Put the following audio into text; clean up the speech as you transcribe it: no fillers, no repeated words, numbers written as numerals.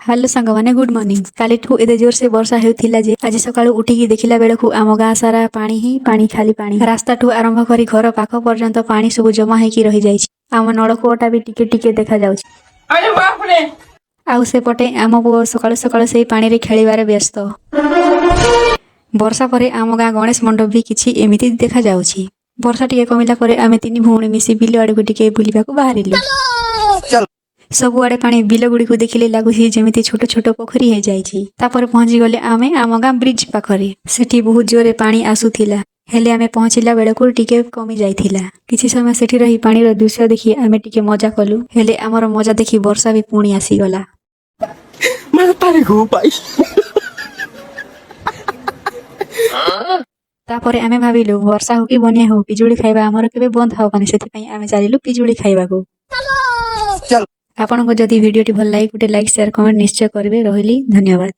Hello सांग माने good morning. काली ठू एते जोर से वर्षा हेउथिला जे आज सकाळु उठिकी देखिला बेलकु आम गाँ सारा पानी ही पानी खाली पानी रास्ता ठू आरंभ करी घर पाख पर्यंत पानी सब जमा हेकी रही जाइछि। आम नलकूअटा भी टिके टिके देखा जाउछि। अरे बाप रे आउ सेपटे आम पुओ सकाळु सकाळु सेई पानी रे खेलिबारे व्यस्त। वर्षा परे आम गाँ गणेश मंडप भी किछि एमिति देखा जाउछि। वर्षा टिके कमिला परे आमे तिनी भौणी मिसी बिल आडकु टिके बुलिबाकू बाहरिलु। सबुआड़े पानी बिल गुड़ी को देखिले लगुच जमी छोट छोट पोखरी हो जाइछि। तापर पहुंची गले आमे आम गाँ ब्रिज पाखरे सेठी बहुत जोरे पानी आसुथिला हेले आमे पहुंचिला बेलकु टिके कमी जाइथिला। किछि समय सेठी रही पानी दृश्य देखि आमे टिके मजा कलु हेले आमर मजा देखि वर्षा भी पुणी आसीगला। तापरे आमे भाबिलु वर्षा हो कि बनिया हो पिजुली खाइबा आमर केबे बंद हबनी सेथिपई आमे चालिलु पिजुली खाइबाकू। आपनको जदि वीडियोटी भल लागे गोटे लाइक शेयर कमेंट निश्चय करेंगे। रही धन्यवाद।